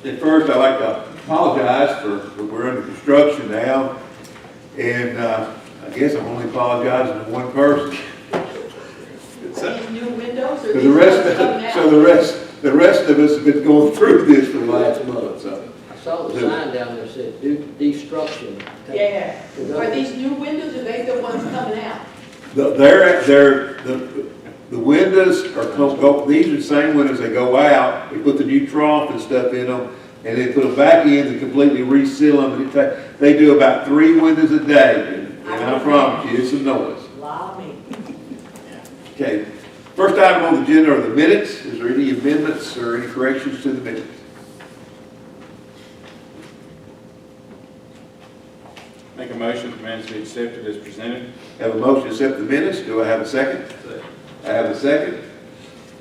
At first, I'd like to apologize for we're under construction now, and I guess I'm only apologizing to one person. These new windows or So these the rest, ones coming out? so the rest of us have been going through this for the last month. So I saw the sign down there said destruction. Yeah, are these new windows, or they the ones coming out? the windows are these are the same windows that go out. We put the new trough and stuff in them, and then put them back in and completely reseal them. And they do about 3 windows a day, and I promise you, it's some noise. Allow me. Okay, first item on the agenda are the minutes. Is there any amendments or any corrections to the minutes? Make a motion for minutes to be accepted as presented. Have a motion to accept the minutes. Do I have a second? I have a second.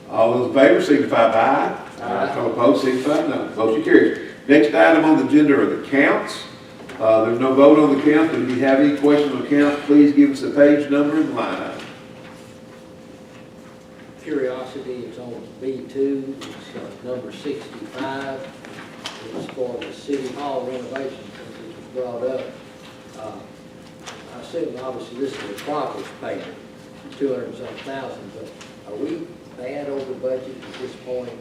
All those in favor signify by aye. All opposed signify no. Motion carries. Next item on the agenda are the counts. There's no vote on the count, but if you have any questions on the count, please give us the page number and line item. Curiosity, it's on B2, it's number 65. It's for the city hall renovation, since it was brought up. I assume obviously this is a progress payment, 200-some-thousand, but are we bad over budget at this point?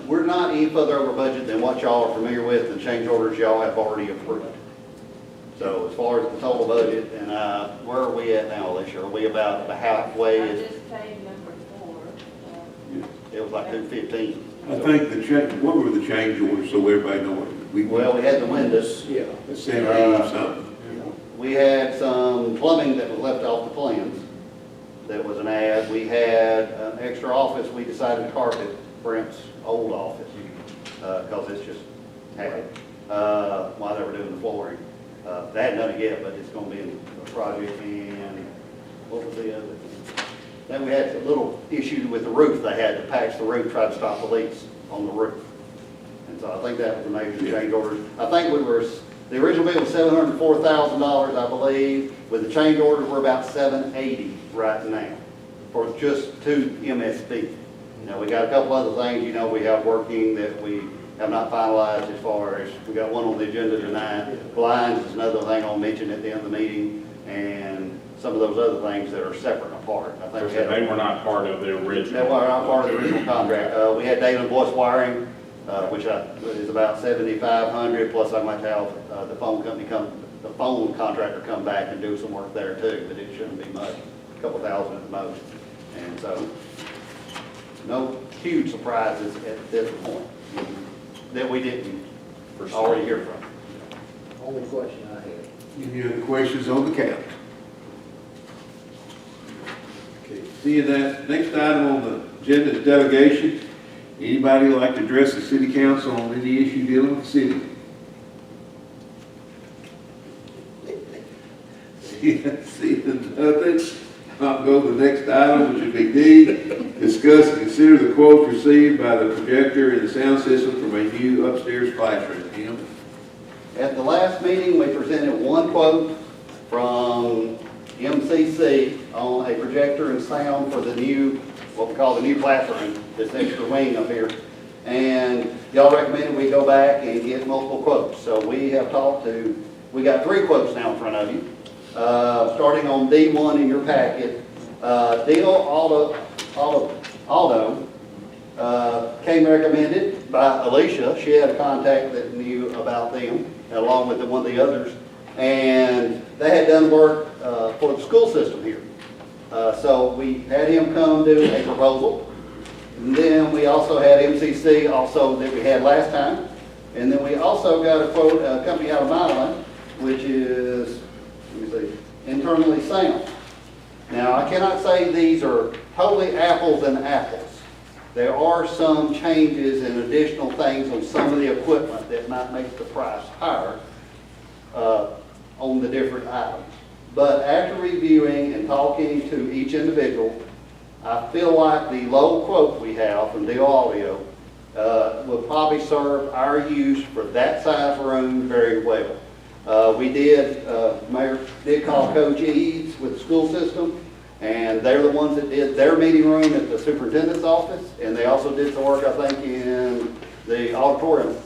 We're not any further over budget than what y'all are familiar with, the change orders y'all have already approved. So as far as the total budget, and where are we at now, Alicia? Are we about halfway? I just paid number 4. It was like 215. I think what were the change orders so everybody knows what Well, we had the windows. Yeah. 70 something. We had some plumbing that was left off the plans. That was an add. We had an extra office. We decided to carpet Brent's old office because it's just had while they were doing the flooring. They hadn't done it yet, but it's going to be in the project. And what was the other thing? Then we had a little issue with the roof. They had to patch the roof, try to stop the leaks on the roof. And so I think that was a major change order. I think the original bill was $704,000, I believe. With the change order, we're about $780 right now for just 2 MSB. Now, we got a couple other things, we have working that we have not finalized as far as, we got one on the agenda tonight. Blinds is another thing I'll mention at the end of the meeting, and some of those other things that are separate and apart. I think They were not part of the original. They were not part of the original contract. We had data and voice wiring, which is about $7,500, plus I might have the phone contractor come back and do some work there too, but it shouldn't be much, a couple thousand at the most. And so, no huge surprises at this point that we didn't already hear from. Only question I had. Any other questions on the count? Okay, seeing that, next item on the agenda is delegation. Anybody like to address the city council on any issue dealing with the city? Seeing nothing, I'll go to the next item, which would be D. Discuss and consider the quotes received by the projector and the sound system from a new upstairs classroom. Jim? At the last meeting, we presented one quote from MCC on a projector and sound for the new, what we call the new classroom, this extra wing up here. And y'all recommended we go back and get multiple quotes. So we got 3 quotes now in front of you. Starting on D1 in your packet, Deal Aldo came recommended by Alicia. She had a contact that knew about them, along with one of the others. And they had done work for the school system here. So we had him come do a proposal. And then we also had MCC also that we had last time. And then we also got a quote, a company out of Milan, which is, let me see, Internally Sound. Now, I cannot say these are totally apples and apples. There are some changes and additional things on some of the equipment that might make the price higher on the different items. But after reviewing and talking to each individual, I feel like the low quote we have from Deal Audio will probably serve our use for that size room very well. Mayor did call Coach Eads with the school system, and they're the ones that did their meeting room at the superintendent's office, and they also did some work, I think, in the auditorium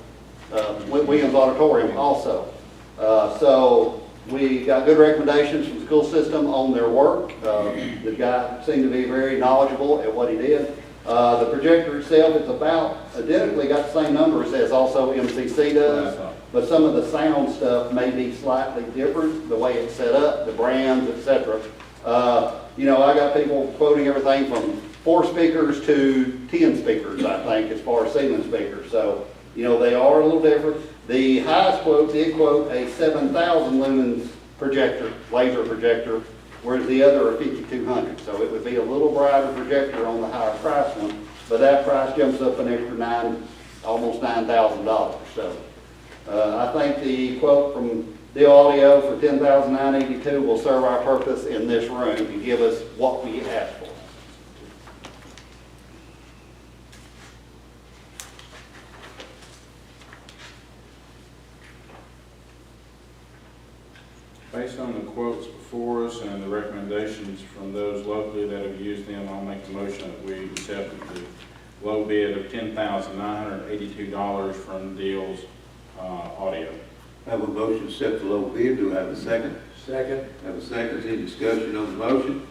Williams Auditorium also. So we got good recommendations from the school system on their work. The guy seemed to be very knowledgeable at what he did. The projector itself is about identically got the same numbers as also MCC does, but some of the sound stuff may be slightly different, the way it's set up, the brands, etc. You know, I got people quoting everything from 4 speakers to 10 speakers, I think, as far as ceiling speakers. So, you know, they are a little different. The highest quote did quote a 7,000 lumens projector, laser projector, whereas the other are 5,200. So it would be a little brighter projector on the higher price one, but that price jumps up an extra almost $9,000. So I think the quote from the audio for $10,982 will serve our purpose in this room and give us what we asked for. Based on the quotes before us and the recommendations from those locally that have used them, I'll make the motion that we accept the low bid of $10,982 from Deal's Audio. I have a motion to set the low bid. Do I have a second? Second. I have a second. Any discussion on the motion?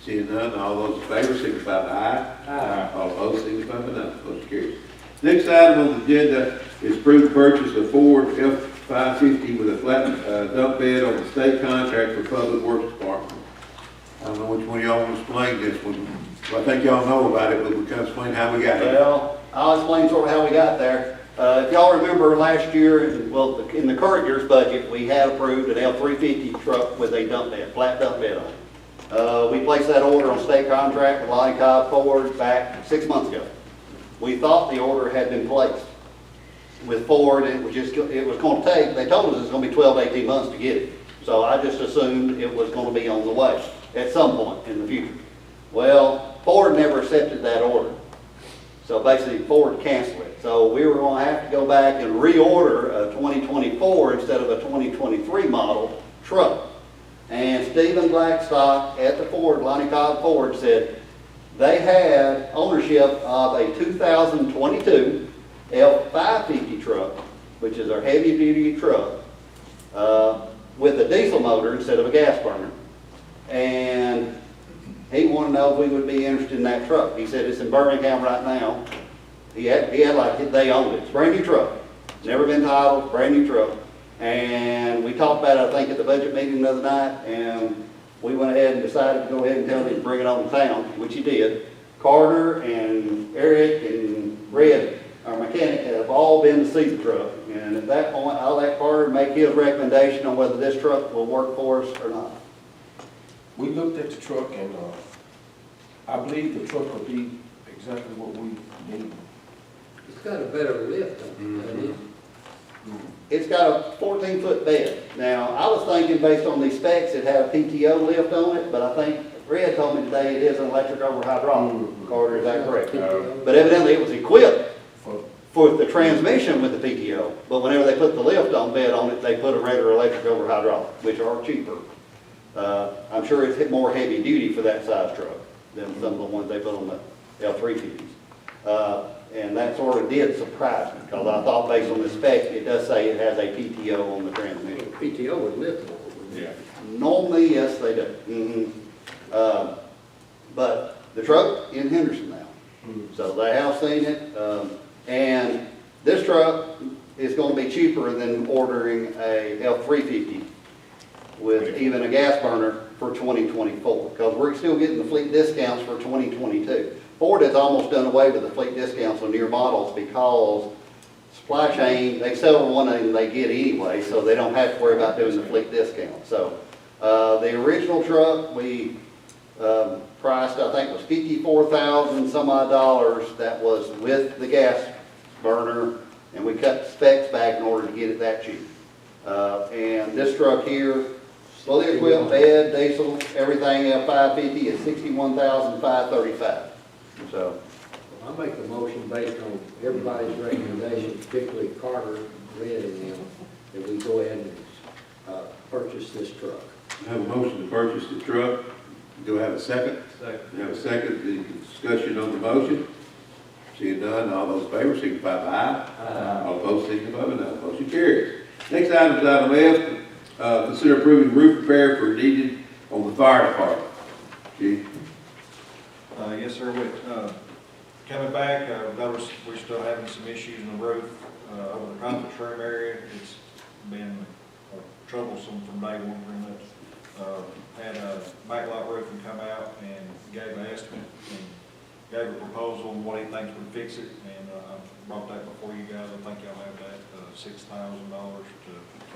Seeing none, all those in favor signify by aye. Aye. All opposed signify by no. Motion carries. Next item on the agenda is approved purchase of Ford F-550 with a flat dump bed on the state contract for Public Works Department. I don't know which one of y'all want to explain this one. Well, I think y'all know about it, but we can explain how we got here. Well, I'll explain sort of how we got there. If y'all remember last year, well, in the current year's budget, we had approved an F-350 truck with a dump bed, flat dump bed on it. We placed that order on state contract with Lonnie Cobb Ford back 6 months ago. We thought the order had been placed with Ford. It was going to take, they told us it was going to be 12 to 18 months to get it. So I just assumed it was going to be on the way at some point in the future. Well, Ford never accepted that order. So basically Ford canceled it. So we were going to have to go back and reorder a 2024 instead of a 2023 model truck. And Stephen Blackstock at the Ford, Lonnie Cobb Ford, said they had ownership of a 2022 F-550 truck, which is our heavy duty truck, with a diesel motor instead of a gas burner. And he wanted to know if we would be interested in that truck. He said it's in Birmingham right now. He had like, they owned it. It's a brand new truck. Never been titled, brand new truck. And we talked about it, I think, at the budget meeting the other night, and we went ahead and decided to go ahead and tell him to bring it on to town, which he did. Carter and Eric and Red, our mechanic, have all been to see the truck. And at that point, I'll let Carter make his recommendation on whether this truck will work for us or not. We looked at the truck and I believe the truck will be exactly what we need. It's got a better lift on it, doesn't it? It's got a 14-foot bed. Now, I was thinking based on these specs, it had a PTO lift on it, but I think Red told me today it is an electric over hydraulic. Carter, is that correct? But evidently it was equipped for the transmission with the PTO, but whenever they put the lift on bed on it, they put a regular electric over hydraulic, which are cheaper. I'm sure it's more heavy duty for that size truck than some of the ones they put on the L-350s. And that sort of did surprise me, because I thought based on the spec, it does say it has a PTO on the transmission. PTO would lift more, wouldn't it? Yeah. Normally, yes, they do. But the truck in Henderson now. So they have seen it. And this truck is going to be cheaper than ordering a F-350 with even a gas burner for 2024, because we're still getting the fleet discounts for 2022. Ford has almost done away with the fleet discounts on newer models because supply chain, they sell one and they get anyway, so they don't have to worry about doing the fleet discount. So the original truck we priced, I think, was $54,000 some odd dollars. That was with the gas burner, and we cut the specs back in order to get it that cheap. And this truck here, fully equipped, bed, diesel, everything, F-550 is $61,535. So, I make the motion based on everybody's recommendations, particularly Carter, Red, and them, that we go ahead and purchase this truck. I have a motion to purchase the truck. Do I have a second? Second. I have a second. The discussion on the motion. Seeing none, all those in favor signify by aye. All opposed signify by no. Motion carries. Next item is item F, consider approving roof repair for needed on the fire department. Chief? Yes, sir, coming back, noticed we're still having some issues in the roof, over the conference room area. It's been troublesome from day one, pretty much. Had a backlot roofing come out and gave an estimate and gave a proposal on what he thinks would fix it, and, I brought that before you guys. I think y'all have that, $6,000 to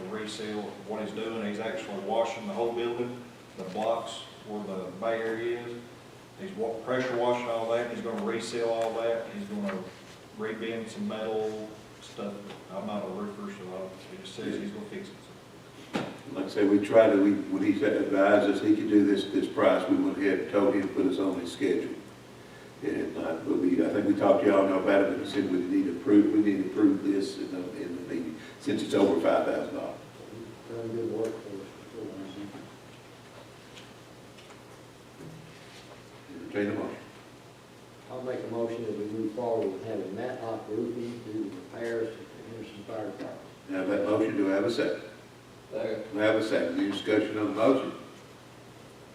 reseal what he's doing. He's actually washing the whole building, the blocks where the bay area is. He's pressure washing all that, he's gonna reseal all that, he's gonna rebend some metal stuff. I'm not a roofer, so he just says he's gonna fix it. Like I say, we tried to, when he advised us he could do this price, we went ahead and told him to put us on his schedule. And, I think we talked to y'all know about it, but he said we need to approve this in the meeting, since it's over $5,000. Done good work for us. Entertain a motion. I'll make a motion that we move forward with having Matlock Roofing do repairs to the Henderson Fire Department. Now that motion, do I have a second? Second. Do I have a second? Any discussion on the motion?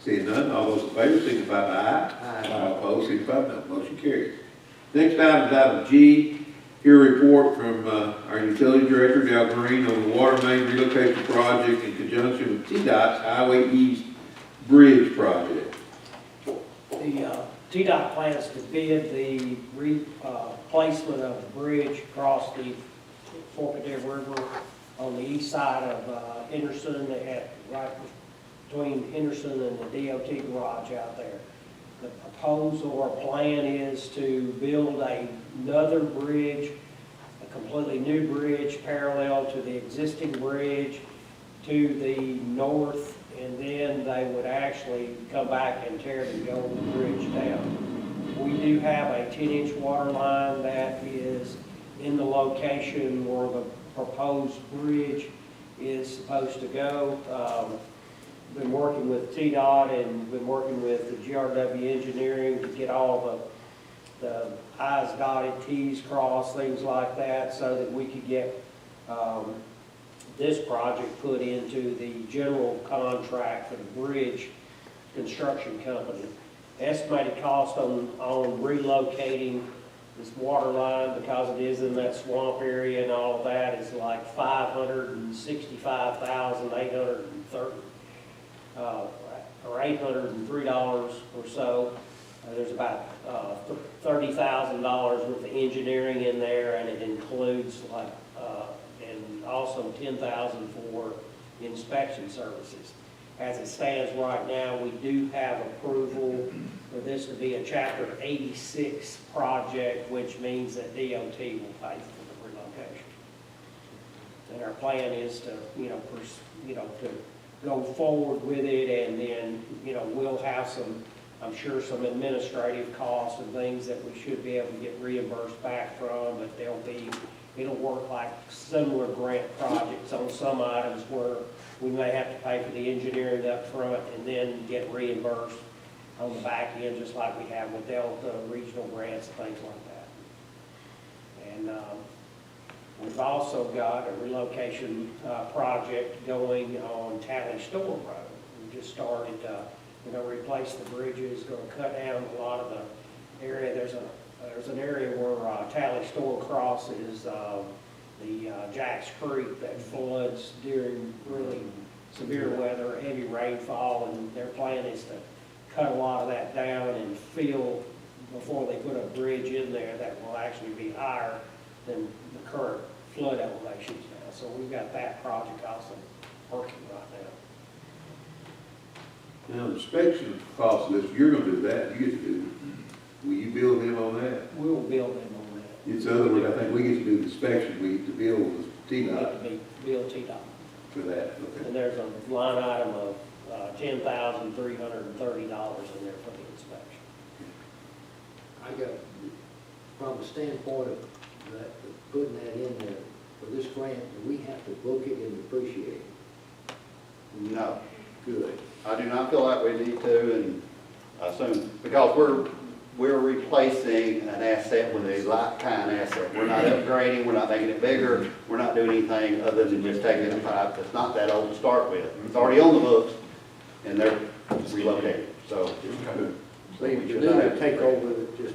Seeing none, all those in favor signify by aye. Aye. All opposed signify by no. Motion carries. Next item is item G. Hear a report from our utility director, Dale Green, on the water main relocation project in conjunction with TDOT's Highway East Bridge project. The TDOT plans to bid the replacement of the bridge across the Forkadale River on the east side of Henderson, right between Henderson and the DOT garage out there. The proposal or plan is to build another bridge, a completely new bridge parallel to the existing bridge to the north, and then they would actually come back and tear the old bridge down. We do have a 10-inch water line that is in the location where the proposed bridge is supposed to go. Been working with TDOT and been working with the GRW engineering to get all the I's dotted, T's crossed, things like that, so that we could get this project put into the general contract for the bridge construction company. Estimated cost on relocating this water line, because it is in that swamp area and all of that, is like $565,830. Or $803 or so. There's about $30,000 worth of engineering in there, and it includes and also $10,000 for inspection services. As it stands right now, we do have approval for this to be a Chapter 86 project, which means that DOT will pay for the relocation. And our plan is to, to go forward with it, and then, we'll have some, I'm sure, some administrative costs and things that we should be able to get reimbursed back from, but it'll work like similar grant projects on some items where we may have to pay for the engineering up front and then get reimbursed on the back end, just like we have with Delta regional grants and things like that. And we've also got a relocation project going on Tally Store Road. We just started, replace the bridges, going to cut down a lot of the area. There's an area where Tally Store crosses the Jacks Creek that floods during really severe weather, heavy rainfall, and their plan is to cut a lot of that down and fill before they put a bridge in there that will actually be higher than the current flood elevations now. So we've got that project also working right now. Now, the inspection cost list, you're gonna do that, you get to do it. Will you bill them on that? We will build them on that. It's other words, I think we get to do the inspection, we get to bill the We TDOT have to be build TDOT. for that, okay. And there's a line item of $10,330 in there for the inspection. I got, from the standpoint of that, putting that in there for this grant, do we have to book it and depreciate it? No, Good. I do not feel like we need to, and I assume, because we're we're replacing an asset with a like-kind asset. We're not upgrading, we're not making it bigger, we're not doing anything other than just taking a pipe that's not that old to start with. It's already on the books, and they're relocating, so. So you do to take over, just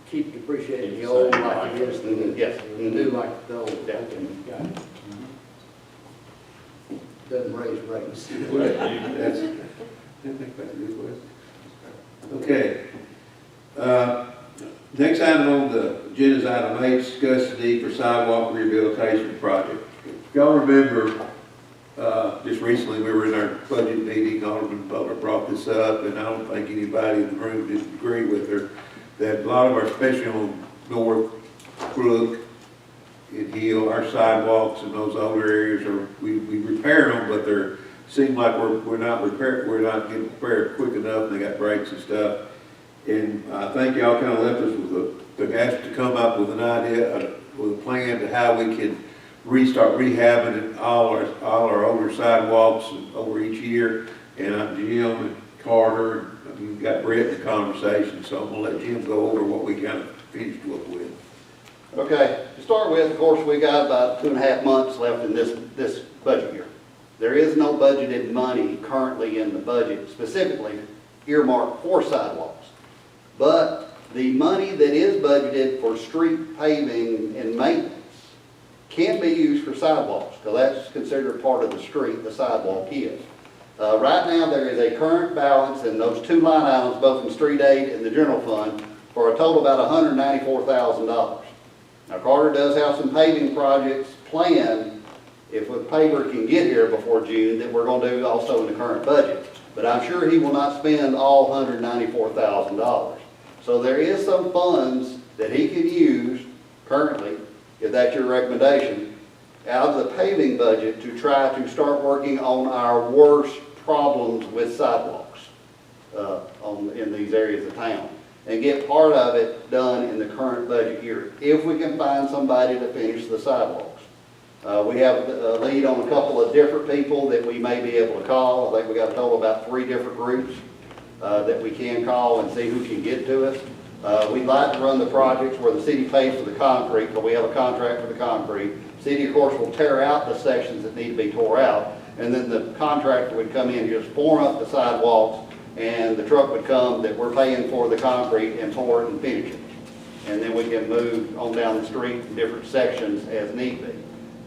keep depreciating the old like it is, Mhm, yes. the new like the old. Yeah. Okay, got it. Doesn't raise rates. That's, I think that's a good question. Okay. Next item on the agenda is item 8, discuss the need for sidewalk rehabilitation project. If y'all remember, just recently we were in our budget meeting, Alderman Butler brought this up, and I don't think anybody in the room didn't agree with her, that a lot of our, especially on North Brook and Hill, our sidewalks in those older areas are, we repair them, but they're, seem like we're not getting repaired quick enough, and they got breaks and stuff. And I think y'all kind of left us with asked to come up with an idea, with a plan to how we can restart rehabbing all our older sidewalks over each year. And Jim and Carter, you've got Brett in the conversation, so I'm gonna let Jim go over what we kind of finished up with. Okay, to start with, of course, we got about 2.5 months left in this budget year. There is no budgeted money currently in the budget specifically earmarked for sidewalks. But the money that is budgeted for street paving and maintenance can be used for sidewalks, because that's considered part of the street, the sidewalk is. Right now, there is a current balance in those two line items, both in street aid and the general fund, for a total of about $194,000. Now, Carter does have some paving projects planned, if a paver can get here before June, that we're going to do also in the current budget. But I'm sure he will not spend all $194,000. So there is some funds that he can use currently, if that's your recommendation, out of the paving budget to try to start working on our worst problems with sidewalks in these areas of town, and get part of it done in the current budget year, if we can find somebody to finish the sidewalks. We have a lead on a couple of different people that we may be able to call. I think we got a total of about 3 different groups that we can call and see who can get to us. We'd like to run the projects where the city pays for the concrete, but we have a contract for the concrete. City, of course, will tear out the sections that need to be tore out, and then the contractor would come in and just form up the sidewalks, and the truck would come that we're paying for the concrete and pour it and finish it. And then we can move on down the street in different sections as need be.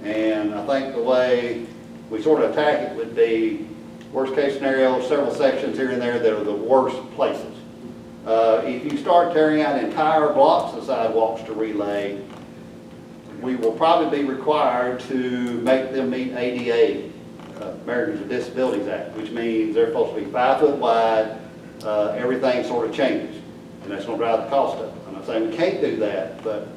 And I think the way we sort of attack it would be, worst case scenario, several sections here and there that are the worst places. If you start tearing out entire blocks of sidewalks to relay, we will probably be required to make them meet ADA, Americans with Disabilities Act, which means they're supposed to be 5 foot wide, everything sort of changes, and that's going to drive the cost up. I'm not saying we can't do that, but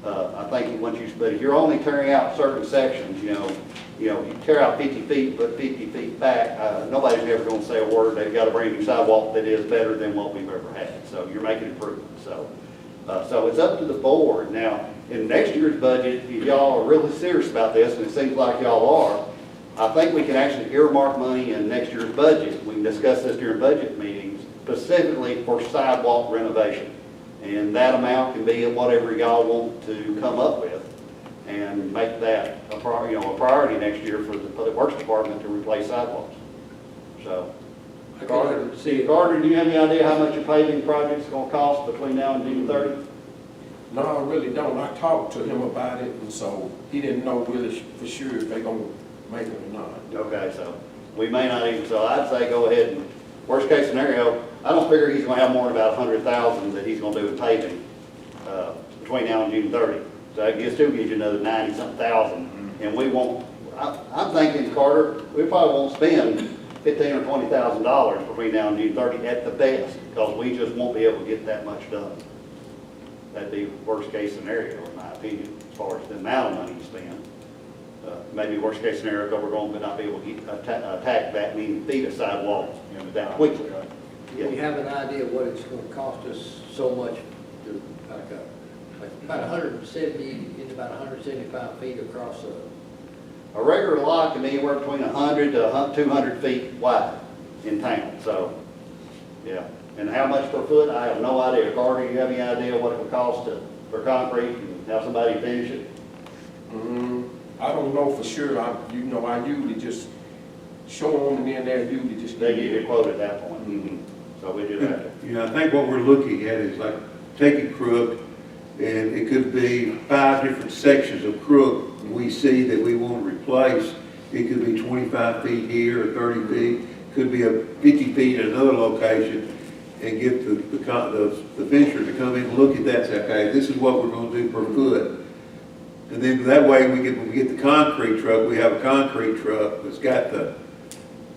I think but if you're only tearing out certain sections, you tear out 50 feet, put 50 feet back, nobody's ever going to say a word. They've got a brand new sidewalk that is better than what we've ever had. So you're making improvements. So it's up to the board. Now, in next year's budget, if y'all are really serious about this, and it seems like y'all are, I think we can actually earmark money in next year's budget. We can discuss this during budget meetings, specifically for sidewalk renovation. And that amount can be whatever y'all want to come up with, and make that a priority next year for the Public Works Department to replace sidewalks. So, Carter, do you have any idea how much your paving project's going to cost between now and June 30th? No, I really don't. I talked to him about it, and so he didn't know really for sure if they're gonna make it or not. Okay, so we may not even, so I'd say go ahead and, worst case scenario, I don't figure he's gonna have more than about 100,000 that he's gonna do in paving, between now and June 30. So that still gives you another 90-something thousand, and we won't, I'm thinking, Carter, we probably won't spend $15,000 or $20,000 between now and June 30 at the best, because we just won't be able to get that much done. That'd be worst case scenario, in my opinion, as far as the amount of money you spend. Maybe worst case scenario, because we're going to not be able to attack that many feet of sidewalk that quickly. Do you have an idea what it's going to cost us so much to back up? Like about 170, it's about 175 feet across A regular lot can be anywhere between 100 to 200 feet wide in town, so, yeah. And how much per foot, I have no idea. Carter, you have any idea what it would cost for concrete and have somebody finish it? I don't know for sure. I usually just show them and then they're usually just. They give you a quote at that point. So we do that. You know, I think what we're looking at is like taking Crook, and it could be 5 different sections of Crook we see that we want to replace. It could be 25 feet here or 30 feet, could be a 50 feet at another location, and get the finisher to come in and look at that and say, okay, this is what we're going to do per foot. And then that way, when we get the concrete truck, we have a concrete truck that's got the,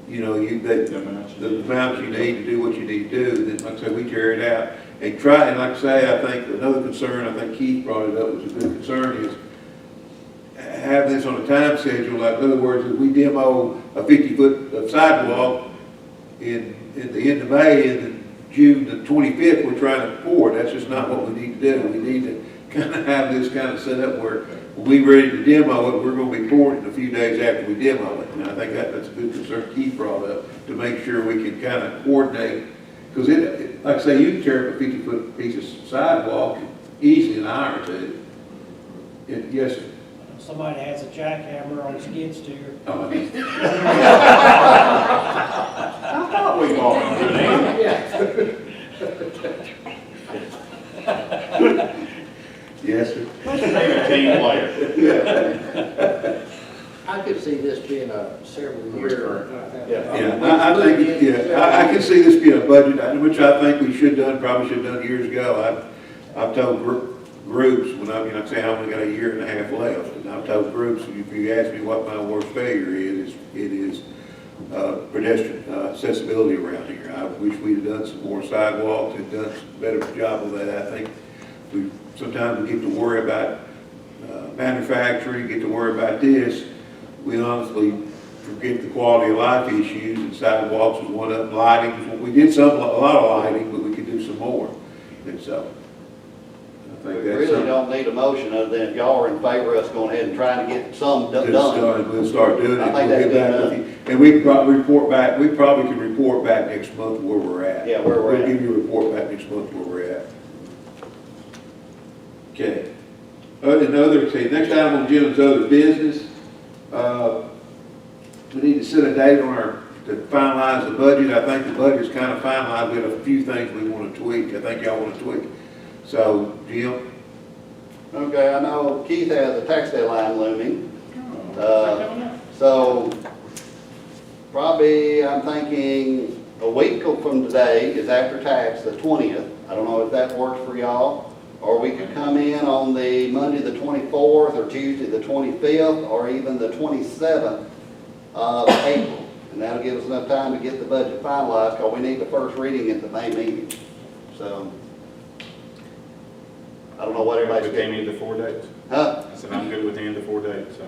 you know, the amounts you need to do what you need to do. Then, like I say, we tear it out and try. And like I say, I think another concern, I think Keith brought it up, which is a good concern, is have this on a time schedule. Like, in other words, if we demo a 50-foot of sidewalk in the end of May, and then June the 25th, we're trying to pour. That's just not what we need to do. We need to kind of have this kind of set up where when we're ready to demo it, we're going to be pouring it a few days after we demo it. And I think that's a good concern Keith brought up, to make sure we can kind of coordinate. Because like I say, you can tear up a 50-foot piece of sidewalk easily in an hour or two. Yes, sir. Somebody has a jackhammer on skid steer. Oh, I thought we bought yes, sir. Maybe a team player. I could see this being a several year. Yeah, I think, I can see this being a budget item, which I think we probably should have done years ago. I've told groups, when I say I only got a year and a half left, and I've told groups, if you ask me what my worst failure is, it is pedestrian accessibility around here. I wish we'd have done some more sidewalks and done a better job of that. I think sometimes we get to worry about manufacturing, get to worry about this. We honestly forget the quality of life issues, and sidewalks was one of them. Lighting, we did a lot of lighting, but we could do some more. And so, I We think that's really something. don't need a motion other than if y'all are in favor of us going ahead and trying to get some done. We'll start doing it. I think We'll that's get back good with you. And we can probably report back, we probably can report back next month where we're at. Yeah, where we're at. We'll give you a report back next month where we're at. Okay. Next item on the agenda is other business. We need to set a date to finalize the budget. I think the budget's kind of finalized. We have a few things we want to tweak. I think y'all want to tweak. So, Jim? Okay, I know Keith has a tax deadline looming. So probably I'm thinking a week from today is after tax, the 20th. I don't know if that works for y'all. Or we could come in on the Monday the 24th or Tuesday the 25th or even the 27th of April. And that'll give us enough time to get the budget finalized because we need the first reading at the May meeting. So I don't know what everybody's With any of the 4 dates. Huh? I said I'm good with any of the 4 dates, so.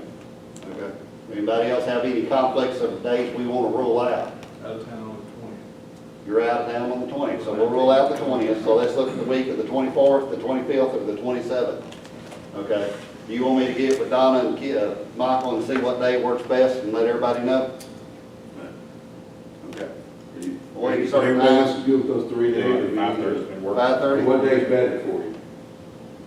Okay. Anybody else have any conflicts of dates we want to rule out? Out of town on the 20th. You're out of town on the 20th, so we'll rule out the 20th. So let's look at the week of the 24th, the 25th, or the 27th. Okay. Do you want me to get with Donna and Michael and see what day works best and let everybody know? Okay. Well, you start at Everybody else 9? is good with those 3 days? 5:30 has been working. 5:30? What day's better for you?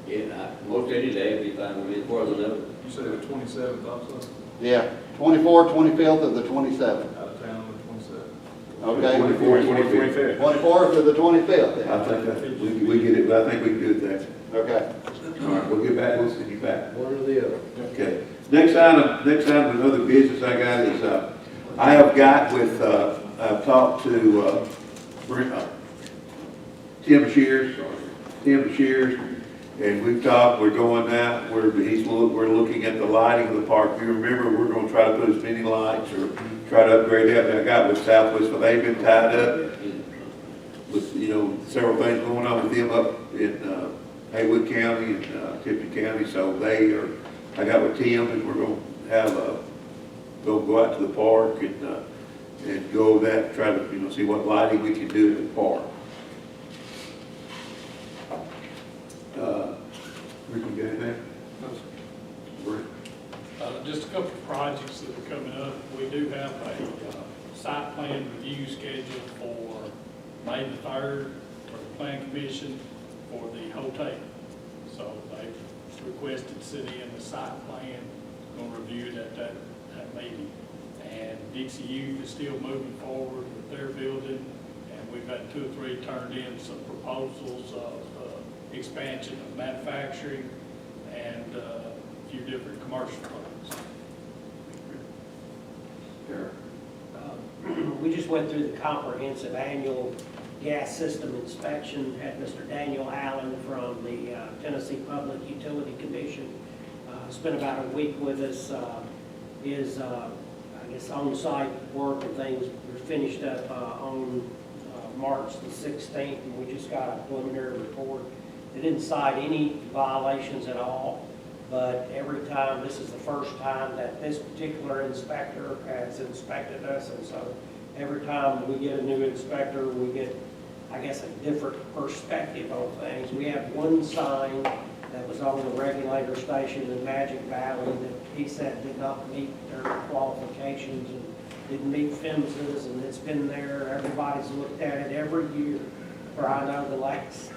Yeah, most any day would be fine with me, as far as I know. You said the 27th also? Yeah, 24th, 25th, or the 27th. Out of town on the 27th. Okay. 24th, 25th. 24th or the 25th then. I think we get it, but I think we can do it there. Okay. All right, we'll get back, we'll send you back. One or the other. Okay. Next item, another business I got is, I have got with, I've talked to, Tim Shears, and we've talked, we're going out, we're looking at the lighting of the park. If you remember, we're gonna try to put as many lights or try to upgrade that. I got with Southwest, but they've been tied up with, several things going on with them up in, Haywood County and, Tipton County, so I got with Tim, and we're gonna have go out to the park and go over that, try to, see what lighting we can do in the park. We can get anything? Just a couple of projects that are coming up. We do have a site plan review scheduled for May the 3rd for the plan commission for the hotel. So they requested to sit in the site plan, going to review it at that meeting. And Dixie Youth is still moving forward with their building, and we've had 2 or 3 turned in some proposals of expansion of manufacturing and a few different commercial products. Sure. We just went through the comprehensive annual gas system inspection, had Mr. Daniel Allen from the Tennessee Public Utility Commission. Spent about a week with us. His, I guess, on-site work and things were finished up on March the 16th, and we just got a preliminary report. They didn't cite any violations at all, but every time, this is the first time that this particular inspector has inspected us, and so every time we get a new inspector, we get, I guess, a different perspective on things. We have one sign that was on the regulator station in Magic Valley that he said did not meet their qualifications and didn't meet fences, and it's been there. Everybody's looked at it every year for, I know, the last,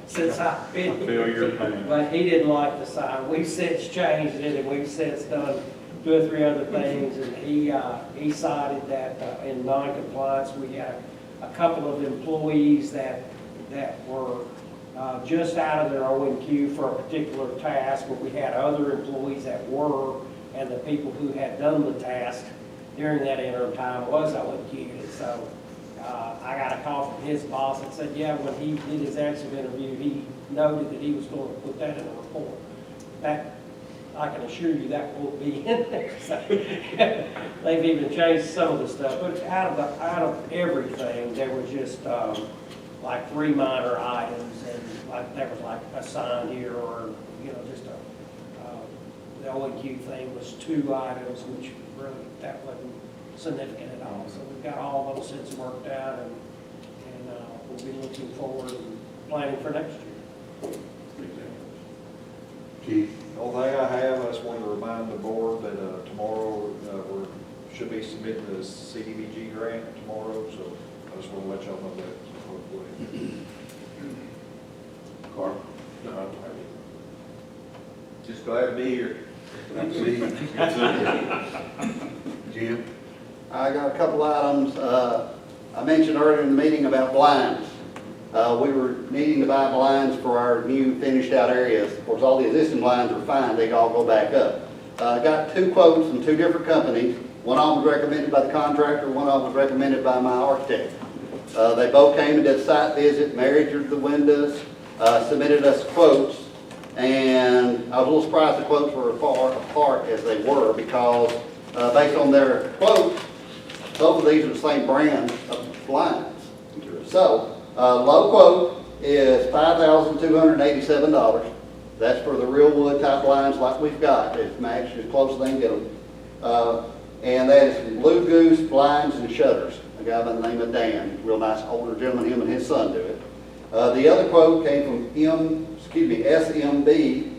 since I've been I here. feel your pain. But he didn't like the sign. We've since changed it, and we've since done 2 or 3 other things, and he cited that in non-compliance, we had a couple of employees that were just out of their O&Q for a particular task, but we had other employees that were, and the people who had done the task during that interim time was O&Q. And so I got a call from his boss that said, yeah, when he did his exit interview, he noted that he was going to put that in a report. That, I can assure you that won't be in there. So, they've even changed some of the stuff, but out of everything, there were just like 3 minor items, and like there was like a sign here, or just the O&Q thing was 2 items, which really that wasn't significant at all. So we've got all those things worked out, and we'll be looking forward and planning for next year. Chief? The only thing I have, I just wanted to remind the board that tomorrow, we should be submitting the CDBG grant tomorrow, so I just want to let y'all know that. Carl? No, I don't have any. Just glad to be here. Let's see. Jim? I got a couple items. I mentioned earlier in the meeting about blinds. We were needing to buy blinds for our new finished out areas. Of course, all the existing blinds are fine. They all go back up. I got 2 quotes from 2 different companies. One of them was recommended by the contractor, one of them was recommended by my architect. They both came and did a site visit, measured the windows, submitted us quotes, and I was a little surprised the quotes were as far apart as they were, because based on their quotes, both of these are the same brand of blinds. So, low quote is $5,287. That's for the real wood type blinds like we've got. It's matched as close as they can get them. And that is from Blue Goose Blinds and Shutters. A guy by the name of Dan, real nice older gentleman, him and his son do it. The other quote came from SMB,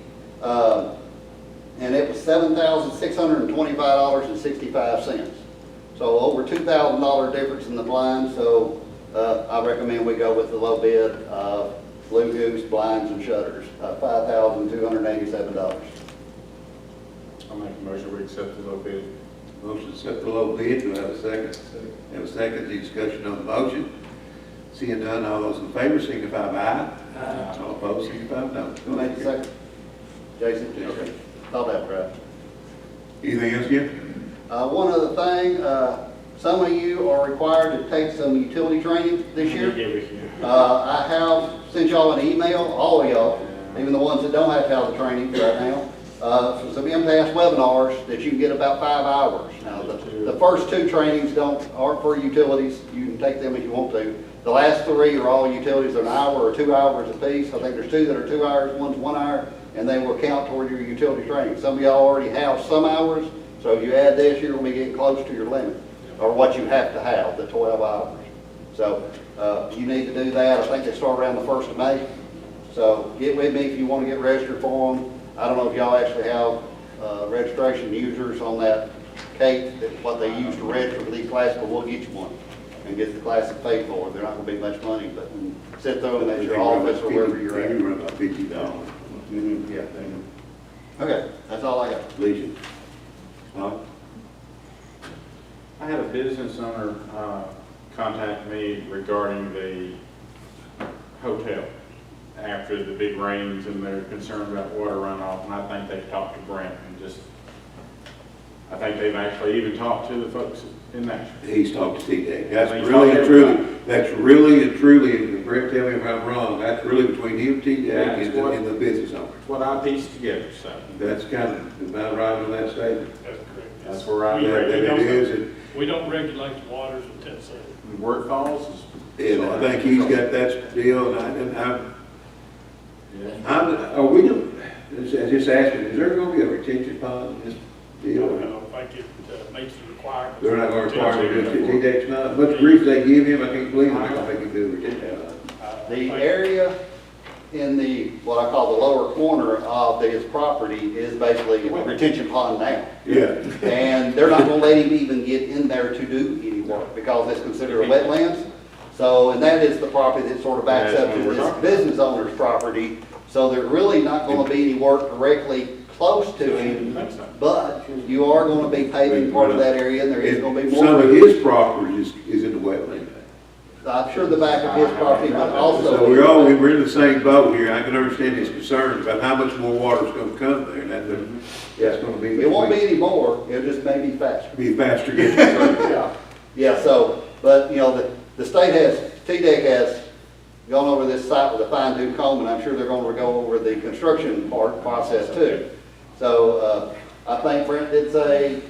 and it was $7,625.65. So over $2,000 difference in the blinds, so I recommend we go with the low bid of Blue Goose Blinds and Shutters, $5,287. I'll make a motion, we accept the low bid. Motion to accept the low bid, do I have a second? Have a second, any discussion on the motion? Seeing none, all those in favor signify by aye. Aye. All opposed signify by no. Who made the second? Jason? Okay. Thought that was right. Anything else, Jim? One other thing, some of you are required to take some utility training this year. I have sent y'all an email, all of y'all, even the ones that don't have to have the training right now, for some impasse webinars that you can get about 5 hours. Now, the first 2 trainings aren't for utilities. You can take them if you want to. The last 3 are all utilities. They're an hour or 2 hours apiece. I think there's 2 that are 2 hours, one's 1 hour, and they will count toward your utility training. Some of y'all already have some hours, so if you add this, you're going to be getting close to your limit, or what you have to have, the 12 hours. So you need to do that. I think they start around the 1st of May. So get with me if you want to get registered for them. I don't know if y'all actually have registration users on that Kate, what they use to register for these classes, but we'll get you one. and gets the classes paid for. They're not gonna be much money, but sit through them at your office or wherever you're They at. do run about $50. Yeah. Okay, that's all I got. Alicia? Todd? I had a business owner contact me regarding the hotel after the big rains, and they're concerned about water runoff, and I think they've talked to Brent and just, I think they've actually even talked to the folks in Nashville. He's talked to T-Dec. He's That's really and truly, and Brett, tell me if I'm wrong, that's really between him, T-Dec, and the business owner. That's what I pieced together, so That's kind of about right on that statement. That's correct. that's where I'm We- That ready. it is, and We don't regulate the waters of Tennessee. Where it falls is. I think he's got that deal, and Yeah. are we gonna, just asking, is there gonna be a retention pond in this I deal? don't think it meets the requirements. They're not gonna require him to do it, T-Dec's not, much grief they give him, I can't believe they're not gonna make him do a retention pond. The area in the, what I call the lower corner of his property is basically a retention pond now. Yeah. And they're not gonna let him even get in there to do any work because it's considered a wetlands. So, and that is the property that sort of backs That's up to what we're this talking business owner's property. So there's really not gonna be any work directly close to him, but you are gonna be paving part of that area and there is gonna be more. Some of his property is in the wetland. I'm sure the back of his property, but also. So we're in the same boat here, I can understand his concerns about how much more water's gonna come there, and that's gonna be. It won't be any more, it'll just maybe faster. Be faster getting there. Yeah, yeah, so, but, you know, the state has, TDEC has gone over this site with a fine tooth comb, and I'm sure they're gonna go over the construction process too. So, I think Brent did say,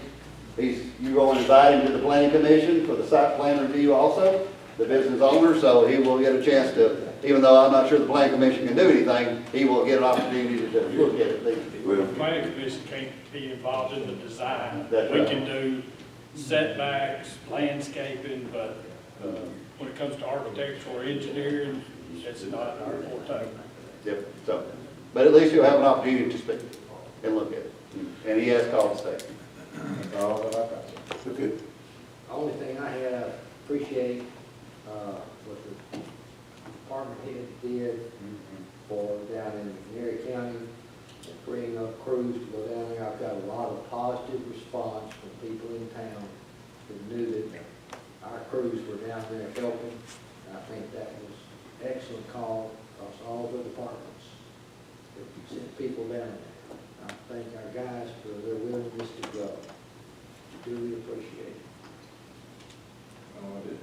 you're going to invite him to the planning commission for the site plan review also, the business owner, so he will get a chance to, even though I'm not sure the planning commission can do anything, he will get an opportunity to look at it. Well, The planning commission can't be involved in the design. That's We right. can do setbacks, landscaping, but when it comes to architectural or engineering, it's not our forte. Yep, so, but at least you'll have an opportunity to speak and look at it. And he has called the state. That's all that I got. okay. Only thing I had, I appreciate, what the department head did for down in Erie County, bringing up crews to go down there. I've got a lot of positive response from people in town who knew that our crews were down there helping. And I think that was an excellent call across all the departments. That you sent people down there. I thank our guys for their willingness to go. Truly appreciate it. Oh, I did.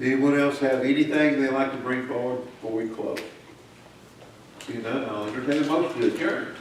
Anyone else have anything they'd like to bring forward before we close? See none, I'll entertain a motion to adjourn.